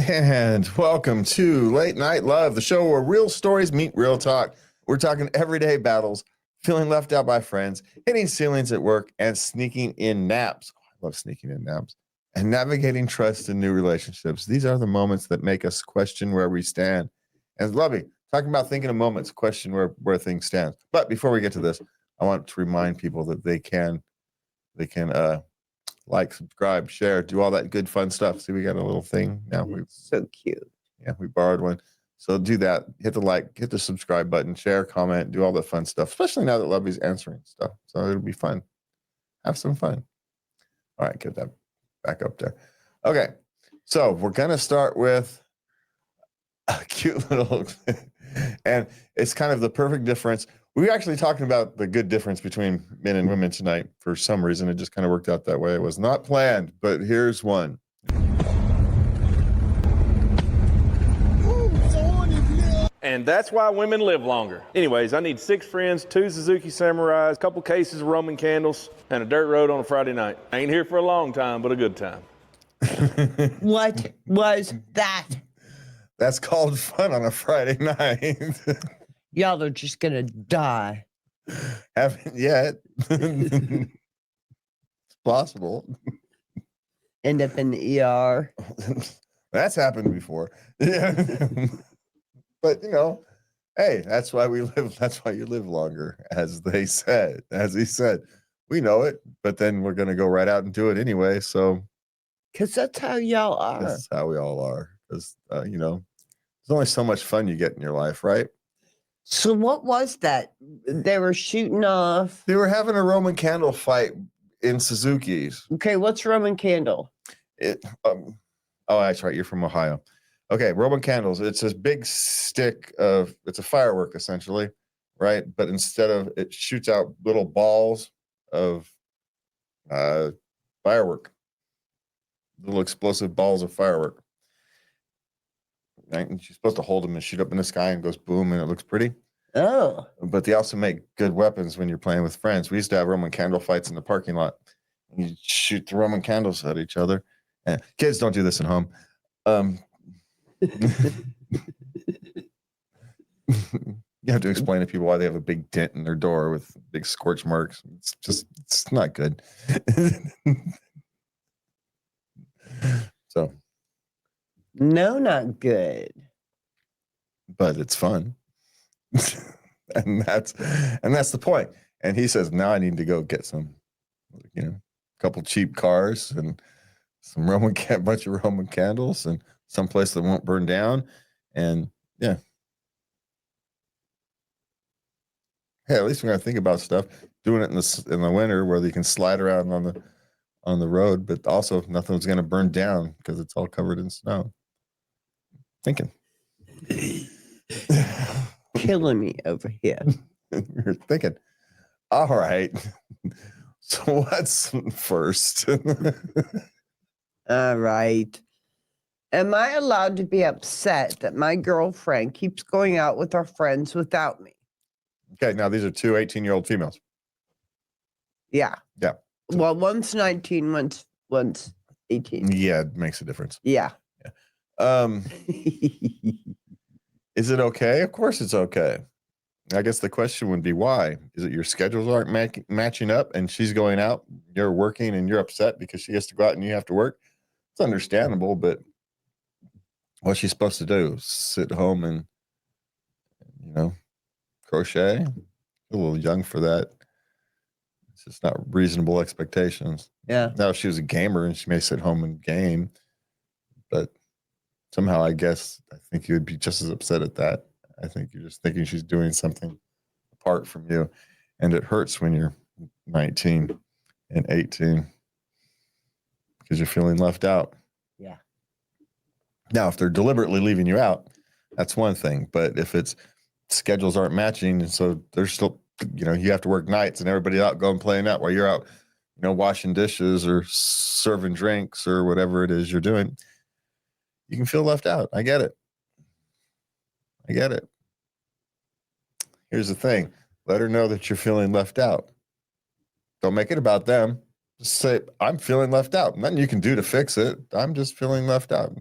And welcome to Late Night Love, the show where real stories meet real talk. We're talking everyday battles, feeling left out by friends, hitting ceilings at work, and sneaking in naps. I love sneaking in naps. And navigating trust in new relationships. These are the moments that make us question where we stand. And Lovey, talking about thinking of moments, question where things stand. But before we get to this, I want to remind people that they can like, subscribe, share, do all that good fun stuff. See, we got a little thing now. So cute. Yeah, we borrowed one. So do that. Hit the like, hit the subscribe button, share, comment, do all the fun stuff, especially now that Lovey's answering stuff. So it'll be fun. Have some fun. All right, get that back up there. Okay, so we're going to start with a cute little, and it's kind of the perfect difference. We were actually talking about the good difference between men and women tonight. For some reason, it just kind of worked out that way. It was not planned, but here's one. And that's why women live longer. Anyways, I need 6 friends, 2 Suzuki Samurais, a couple cases of Roman candles, and a dirt road on a Friday night. I ain't here for a long time, but a good time. What was that? That's called fun on a Friday night. Y'all are just gonna die. Haven't yet. It's possible. End up in the ER. That's happened before. Yeah. But hey, that's why we live. That's why you live longer, as he said. We know it, but then we're gonna go right out and do it anyway. So, because that's how y'all are. That's how we all are. Because there's only so much fun you get in your life, right? So what was that? They were shooting off. They were having a Roman candle fight in Suzuki's. Okay, what's Roman candle? Oh, that's right. You're from Ohio. Okay, Roman candles. It's this big stick of, it's a firework essentially, right? But instead of, it shoots out little balls of firework, little explosive balls of firework. Right? And she's supposed to hold them and shoot up in the sky and goes boom, and it looks pretty. Oh. But they also make good weapons when you're playing with friends. We used to have Roman candle fights in the parking lot. You shoot the Roman candles at each other. And kids, don't do this at home. You have to explain to people why they have a big dent in their door with big scorch marks. It's not good. So. No, not good. But it's fun. and that's the point. And he says, now I need to go get some, a couple cheap cars and some bunch of Roman candles and someplace that won't burn down. And yeah. Hey, at least we're gonna think about stuff. Doing it in the winter where you can slide around on the road, but also nothing's gonna burn down because it's all covered in snow. Thinking. Killing me over here. You're thinking. All right. So what's first? All right. Am I allowed to be upset that my girlfriend keeps going out with her friends without me? Okay, now these are 2 18-year-old females. Yeah. Yeah. Well, one's 19, one's 18. Yeah, it makes a difference. Yeah. Is it okay? Of course it's okay. I guess the question would be why? Is it your schedules aren't matching up and she's going out, you're working and you're upset because she has to go out and you have to work? It's understandable, but what's she supposed to do? Sit home and, crochet? A little young for that. It's just not reasonable expectations. Yeah. Now, if she was a gamer and she may sit home and game, but somehow I think you would be just as upset at that. I think you're just thinking she's doing something apart from you. And it hurts when you're 19 and 18 because you're feeling left out. Yeah. Now, if they're deliberately leaving you out, that's one thing. But if it's schedules aren't matching, and so they're still, you have to work nights and everybody out going playing out while you're out, washing dishes or serving drinks or whatever it is you're doing, you can feel left out. I get it. Here's the thing. Let her know that you're feeling left out. Don't make it about them. Just say, I'm feeling left out. Nothing you can do to fix it. I'm just feeling left out.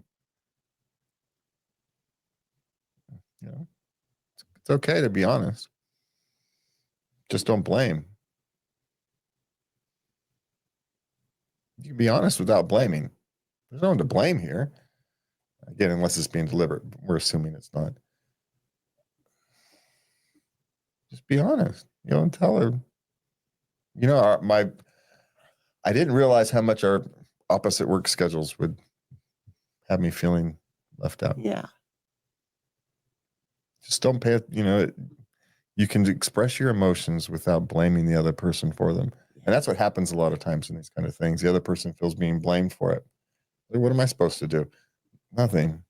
You know, it's okay to be honest. Just don't blame. You can be honest without blaming. There's no one to blame here. Again, unless it's being deliberate. We're assuming it's not. Just be honest. You know, and tell her. You know, I didn't realize how much our opposite work schedules would have me feeling left out. Yeah. Just don't pay. You know, you can express your emotions without blaming the other person for them. And that's what happens a lot of times in these kind of things. The other person feels being blamed for it. Like, what am I supposed to do? Nothing.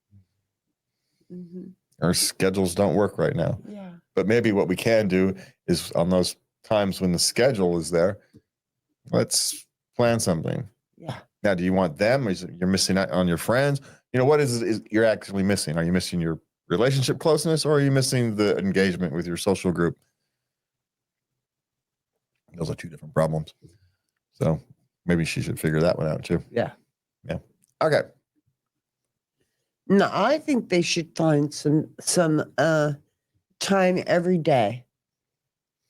Mm-hmm. Our schedules don't work right now. Yeah. But maybe what we can do is on those times when the schedule is there, let's plan something. Yeah. Now, do you want them? Is it you're missing out on your friends? You know, what is you're actually missing? Are you missing your relationship closeness, or are you missing the engagement with your social group? Those are two different problems. So maybe she should figure that one out too. Yeah. Yeah. Okay. No, I think they should find some time every day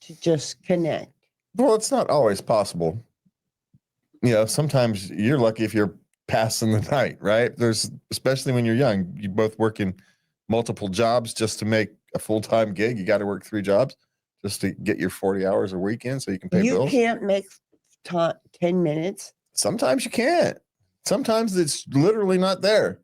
to just connect. Well, it's not always possible. You know, sometimes you're lucky if you're passing the night, right? There's, especially when you're young, you both work in multiple jobs just to make a full-time gig. You got to work 3 jobs just to get your 40 hours a week in so you can pay You bills. can't make 10 minutes. Sometimes you can't. Sometimes it's literally not there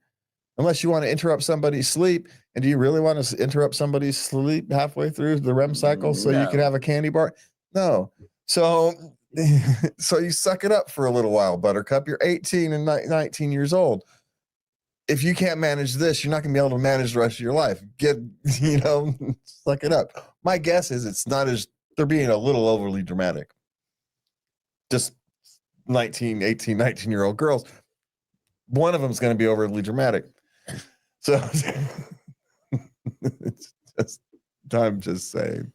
unless you want to interrupt somebody's sleep. And do you really want to interrupt somebody's sleep halfway through the REM cycle so you can No. have a candy bar? No. So you suck it up for a little while, Buttercup. You're 18 and 19 years old. If you can't manage this, you're not going to be able to manage the rest of your life. Suck it up. My guess is it's not as, they're being a little overly dramatic. Just 18, 19-year-old girls. One of them is going to be overly dramatic. So it's just, I'm just saying.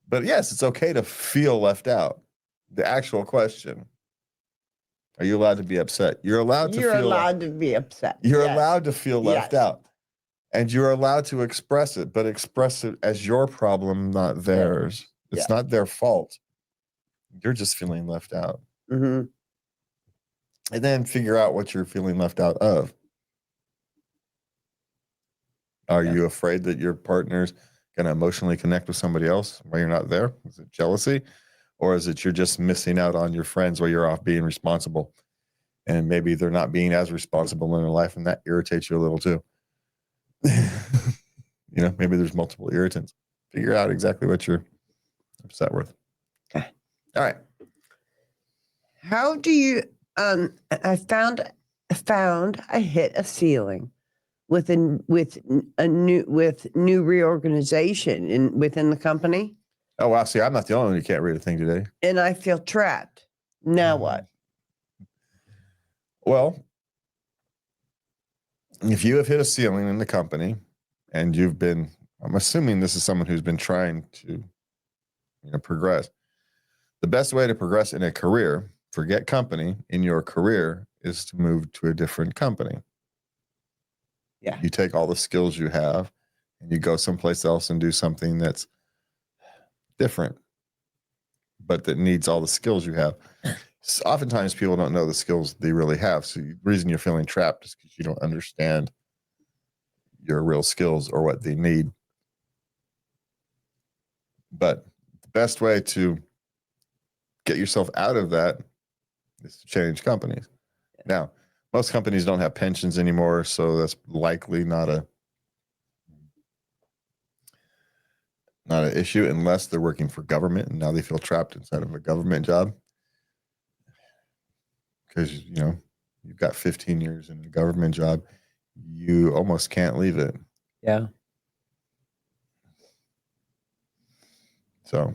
But yes, it's okay to feel left out. The actual question. Are you allowed to be upset? You're allowed to You're feel allowed to be upset. You're Yes. allowed to feel left Yes. out. And you're allowed to express it, but express it as your problem, not theirs. It's Yeah. not their fault. You're just feeling left out. Mm-hmm. And then figure out what you're feeling left out of. Are Yeah. you afraid that your partner's going to emotionally connect with somebody else while you're not there? Is it jealousy? Or is it you're just missing out on your friends while you're off being responsible? And maybe they're not being as responsible in their life, and that irritates you a little too. Maybe there's multiple irritants. Figure out exactly what you're upset with. Okay. All right. How do you I found I hit a ceiling with new reorganization within the company, Oh, wow. See, I'm not the only one who can't read a thing today. and I feel trapped. Now what? Well, if you have hit a ceiling in the company and I'm assuming this is someone who's been trying to, progress. The best way to progress in a career, forget company, in your career is to move to a different company. Yeah. You take all the skills you have and you go someplace else and do something that's different, but that needs all the skills you have. So oftentimes people don't know the skills they really have. So the reason you're feeling trapped is because you don't understand your real skills or what they need. But the best way to get yourself out of that is to change companies. Now, most companies don't have pensions anymore, so that's likely not an issue unless they're working for government and now they feel trapped inside of a government job. Because, you've got 15 years in a government job, you almost can't leave it. Yeah. So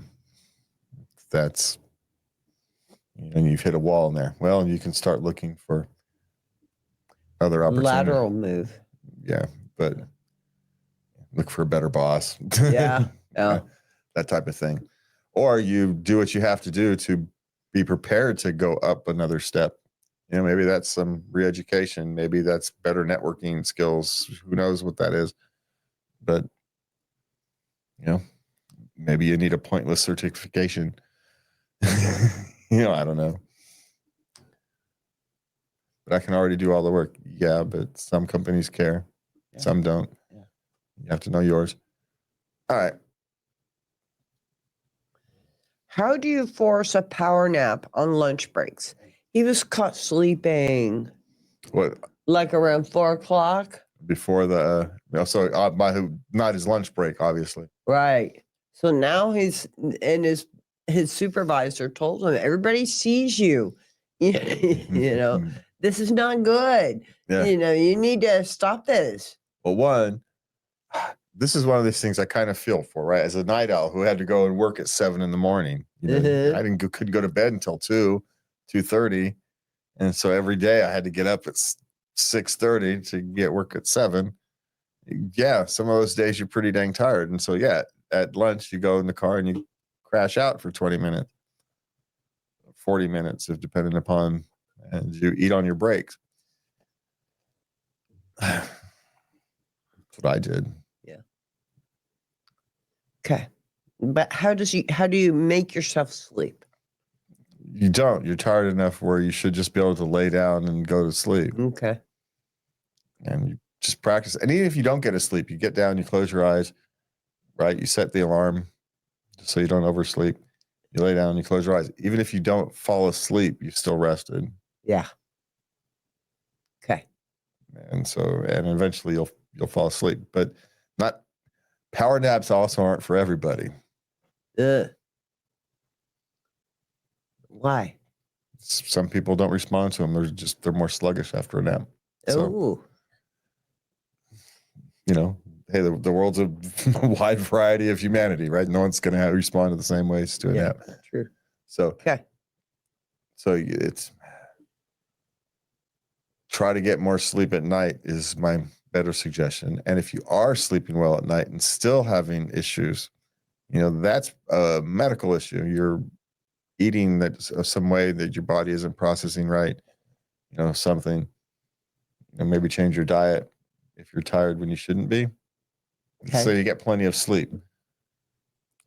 that's, and you've hit a wall in there. Well, you can start looking for other opportunities. Lateral move. Yeah, but look for a better boss. Yeah. Yeah. That type of thing. Or you do what you have to do to be prepared to go up another step You know, maybe that's some re-education. Maybe that's better networking skills. Who knows what that is? But, you know, maybe you need a pointless certification. You know, I don't know. But I can already do all the work. Yeah, but some companies care. Yeah. Some don't. Yeah. You have to know yours. All right. How do you force a power nap on lunch breaks? He was caught sleeping What like around 4 o'clock. before the not his lunch break, obviously. Right. So now his supervisor told him, everybody sees you. You know, this is not good. Yeah. You know, you need to stop this. Well, one, this is one of these things I kind of feel for, right? As a night owl who had to go and work at 7 a.m, you know, Mhm. I couldn't go to bed until 2:30. And so every day I had to get up at 6:30 to get work at 7. Yeah, some of those days you're pretty dang tired. And so, yeah, at lunch, you go in the car and you crash out for 20 minutes, 40 minutes, if depending upon, and you eat on your breaks. That's what I did. Okay. But how do you make yourself sleep? You don't. You're tired enough where you should just be able to lay down and go to sleep. Okay. And you just practice. And even if you don't get to sleep, you get down, you close your eyes, right? You set the alarm so you don't oversleep. You lay down, you close your eyes. Even if you don't fall asleep, you still rested. Yeah. Okay. And eventually you'll fall asleep. But not power naps also aren't for everybody. Why? Some people don't respond to them. They're more sluggish after a nap. So, Oh. you know, hey, the world's a wide variety of humanity, right? No one's going to respond to the same ways to a nap. True. So, Okay. so it's try to get more sleep at night is my better suggestion. And if you are sleeping well at night and still having issues, you know, that's a medical issue. You're eating some way that your body isn't processing right, you know, something, and maybe change your diet if you're tired when you shouldn't be. Okay. So you get plenty of sleep.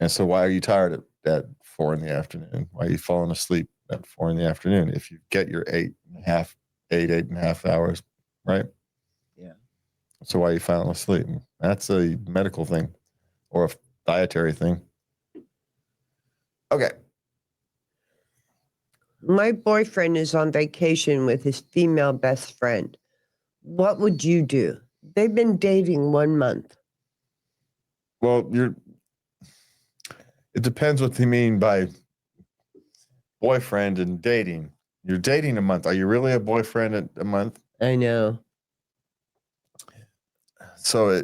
And so why are you tired at 4 p.m? Why are you falling asleep at 4 p.m? If you get your 8.5 hours, right? Yeah. So why are you falling asleep? That's a medical thing or a dietary thing. Okay. My boyfriend is on vacation with his female best friend. What would you do? They've been dating 1 month. Well, it depends what they mean by boyfriend and dating. You're dating a month. Are you really a boyfriend at a month? I know. So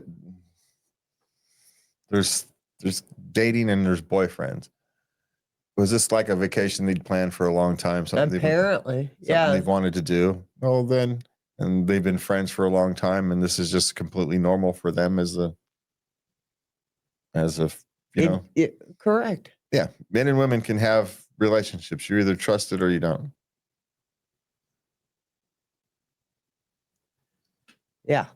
there's dating and there's boyfriends. Was this like a vacation they'd planned for a long time? Apparently. Something they've wanted to do? Well, then, and they've been friends for a long time, and this is just completely normal for them as a Correct. Yeah, men and women can have relationships. You either trust it or you don't. Yeah.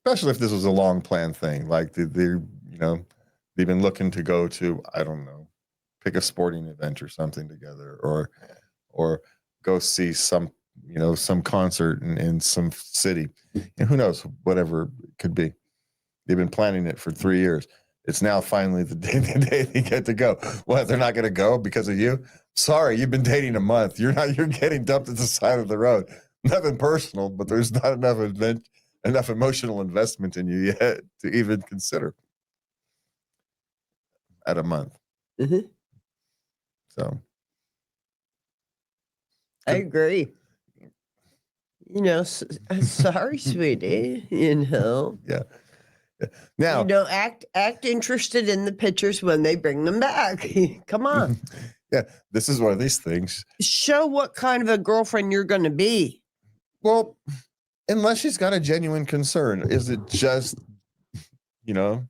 Especially if this was a long planned thing, like they've been looking to go to, I don't know, pick a sporting event or something together, or go see some concert in some city. And who knows, whatever it could be. They've been planning it for 3 years. It's now finally the day they get to go. What, they're not going to go because of you? Sorry, you've been dating a month. You're getting dumped at the side of the road. Nothing personal, but there's not enough emotional investment in you yet to even consider at a month. Mm-hmm. So I agree. You know, sorry, sweetie. You know. Yeah. Now, act interested in the pictures when they bring them back. Come on. Yeah, this is one of these things. Show what kind of a girlfriend you're going to be. Well, unless she's got a genuine concern, is it just, there's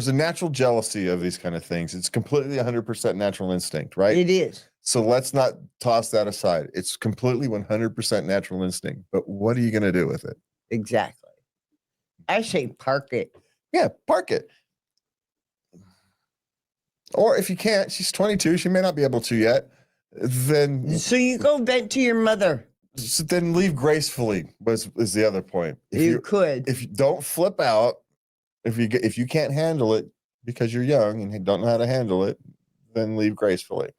a natural jealousy of these kind of things. It's completely 100% natural instinct, right? It is. So let's not toss that aside. It's completely 100% natural instinct. But what are you going to do with it? Exactly. I say park it. Yeah, park it. Or if you can't, she's 22. She may not be able to yet. Then So you go vent to your mother. then leave gracefully. Is the other point. You could. If you don't flip out, if you can't handle it because you're young and don't know how to handle it, then leave gracefully.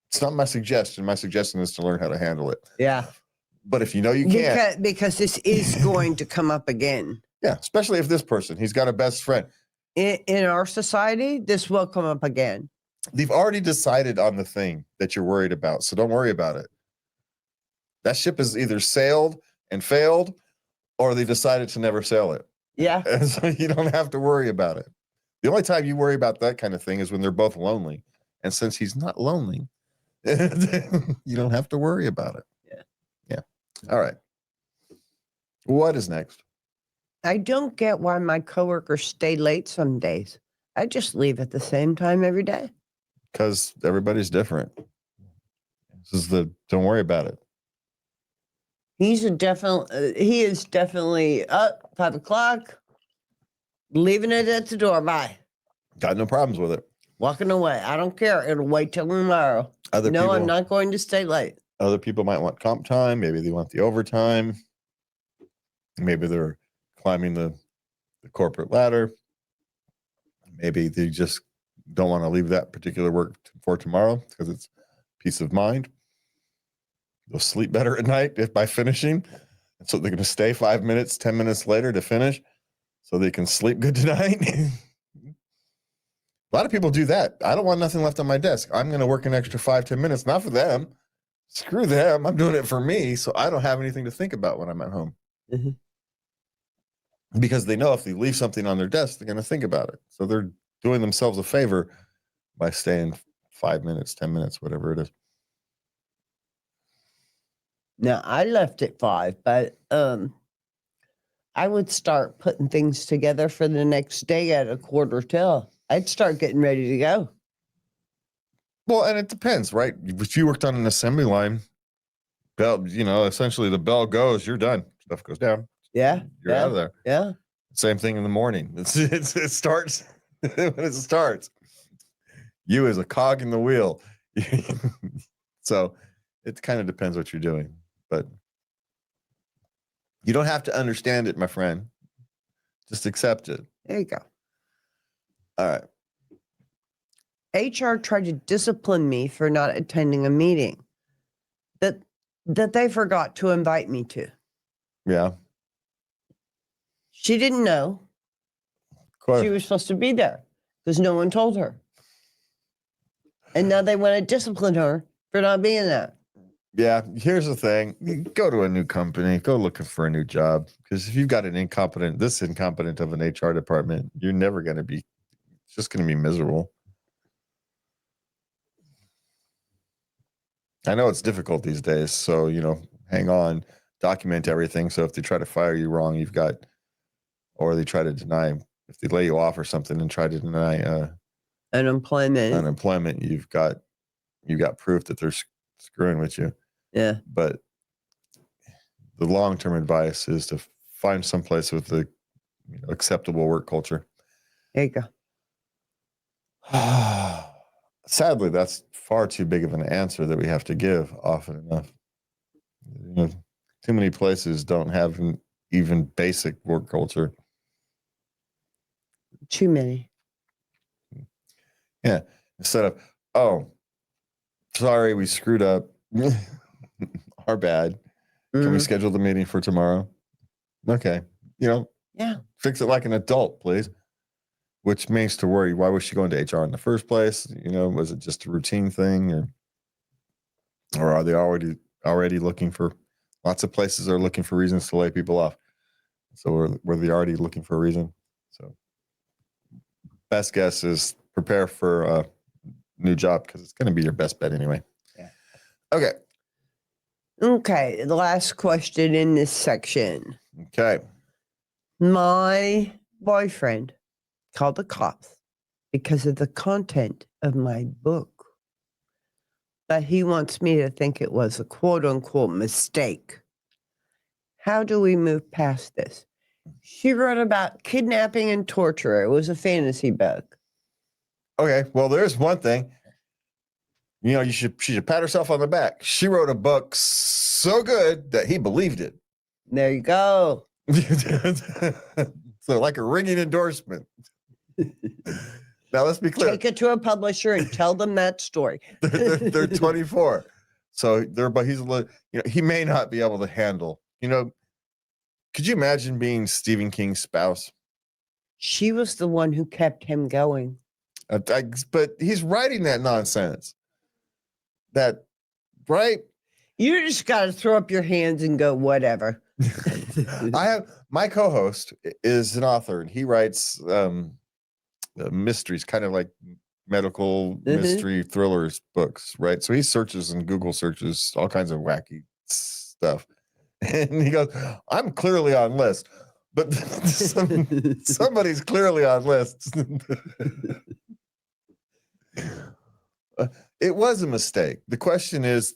It's not my suggestion. My suggestion is to learn how to handle it. Yeah. But if you know you can't, Because this is going to come up again. yeah, especially if this person, he's got a best friend. In our society, this will come up again. They've already decided on the thing that you're worried about, so don't worry about it. That ship has either sailed and failed, or they decided to never sail it. Yeah. And so you don't have to worry about it. The only time you worry about that kind of thing is when they're both lonely. And since he's not lonely, you don't have to worry about it. Yeah. All right. What is next? I don't get why my coworkers stay late some days. I just leave at the same time every day. Because everybody's different. This is don't worry about it. He is definitely up 5 o'clock, leaving it at the door. Bye. Got no problems with it. Walking away. I don't care. It'll wait till tomorrow. I'm not going to stay late. Other people might want comp time. Maybe they want the overtime. Maybe they're climbing the corporate ladder. Maybe they just don't want to leave that particular work for tomorrow because it's peace of mind. They'll sleep better at night by finishing. And so they're going to stay 5 minutes, 10 minutes later to finish so they can sleep good tonight. A lot of people do that. I don't want nothing left on my desk. I'm going to work an extra 5-10 minutes, not for them. Screw them. I'm doing it for me. So I don't have anything to think about when I'm at home. Mm-hmm. Because they know if they leave something on their desk, they're going to think about it. So they're doing themselves a favor by staying 5 minutes, 10 minutes, whatever it is. Now, I left at 5, but I would start putting things together for the next day at 1:45. I'd start getting ready to go. Well, and it depends, right? If you worked on an assembly line, bell, essentially the bell goes, you're done. Stuff goes down. Yeah. You're out of there. Yeah. Same thing in the morning. It starts when it starts. You as a cog in the wheel. So it kind of depends what you're doing, but you don't have to understand it, my friend. Just accept it. There you go. All right. HR tried to discipline me for not attending a meeting that they forgot to invite me to. Yeah. She didn't know she was supposed to be there because no one told her. And now they want to discipline her for not being there. Yeah. Here's the thing. You go to a new company, go looking for a new job. Because if you've got this incompetent of an HR department, you're never going to be, it's just going to be miserable. I know it's difficult these days. So, hang on, document everything. So if they try to fire you wrong, or they try to deny, if they lay you off or something and try to deny unemployment, you've got proof that they're screwing with you. Yeah. But the long-term advice is to find some place with the acceptable work culture. There you go. Sadly, that's far too big of an answer that we have to give often enough. Too many places don't have an even basic work culture. Too many. Yeah. Instead of, oh, sorry, we screwed up. Our bad. Can we schedule the meeting for tomorrow? Okay. Yeah. Fix it like an adult, please. Which makes to worry. Why was she going to HR in the first place? Was it just a routine thing, or are they already looking for? Lots of places are looking for reasons to lay people off. So were they already looking for a reason? So best guess is prepare for a new job because it's going to be your best bet anyway. Yeah. Okay. Okay. The last question in this section. Okay. My boyfriend called the cops because of the content of my book. But he wants me to think it was a quote-unquote mistake. How do we move past this? She wrote about kidnapping and torture. It was a fantasy book. Okay, well, there's one thing. You know, she should pat herself on the back. She wrote a book so good that he believed it. There you go. So like a ringing endorsement. Now let's be clear. Take it to a publisher and tell them that story. they're 24. So but he's a little, he may not be able to handle, could you imagine being Stephen King's spouse? She was the one who kept him going. But he's writing that nonsense. That, right? You just got to throw up your hands and go, whatever. My co-host is an author, and he writes mysteries, kind of like medical mystery thrillers books, right? So he searches and Google searches all kinds of wacky stuff. And he goes, I'm clearly on list, but somebody's clearly on list. It was a mistake. The question is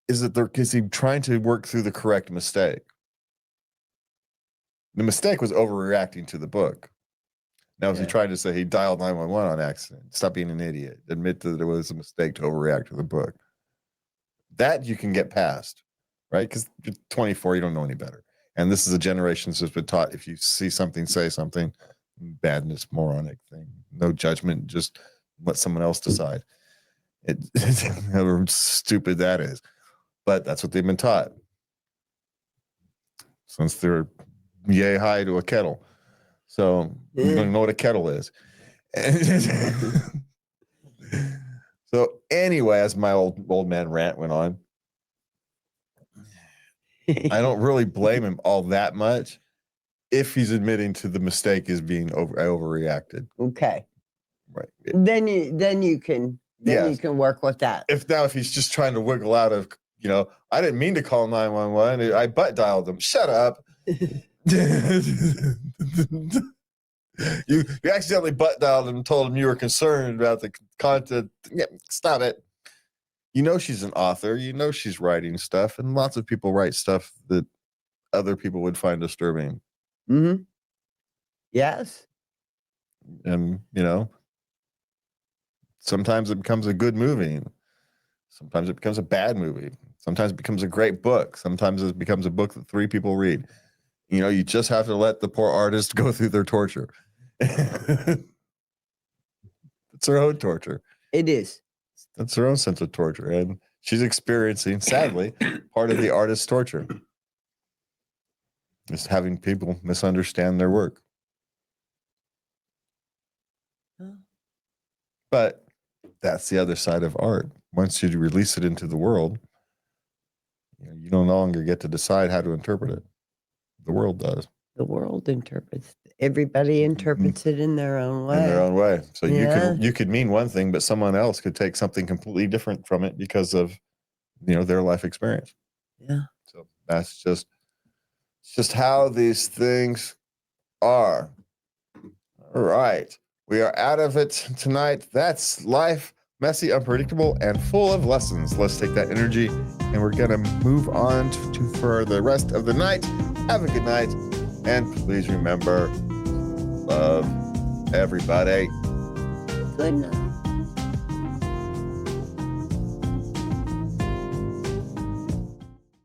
he trying to work through the correct mistake? The mistake was overreacting to the book. Now, is he trying to say he dialed 911 on accident? Stop being an idiot. Admit that it was a mistake to overreact to the book. That you can get past, right? Because you're 24, you don't know any better. And this is a generation that's been taught, if you see something, say something. Badness, moronic thing. No judgment, just let someone else decide. However stupid that is. But that's what they've been taught since they're yay high to a kettle. So you don't know what a kettle is. So anyway, as my old man rant went on, I don't really blame him all that much if he's admitting to the mistake is being overreacted. Okay. Right. Then you can work with that. If he's just trying to wiggle out of, I didn't mean to call 911. I butt dialed them. Shut up. You accidentally butt dialed him and told him you were concerned about the content. Yeah, stop it. She's an author. She's writing stuff, and lots of people write stuff that other people would find disturbing. Mm-hmm. Yes. And, sometimes it becomes a good movie. Sometimes it becomes a bad movie. Sometimes it becomes a great book. Sometimes it becomes a book that 3 people read. You just have to let the poor artist go through their torture. It's her own torture. It is. That's her own sense of torture. And she's experiencing, sadly, part of the artist's torture. Just having people misunderstand their work. But that's the other side of art. Once you release it into the world, you no longer get to decide how to interpret it. The world does. The world interprets. Everybody interprets it in their own way. In their own way. So you could mean one thing, but someone else could take something completely different from it because of, their life experience. Yeah. So that's just how these things are. All right. We are out of it tonight. That's life, messy, unpredictable, and full of lessons. Let's take that energy and we're going to move on for the rest of the night. Have a good night. And please remember, love everybody. Good night.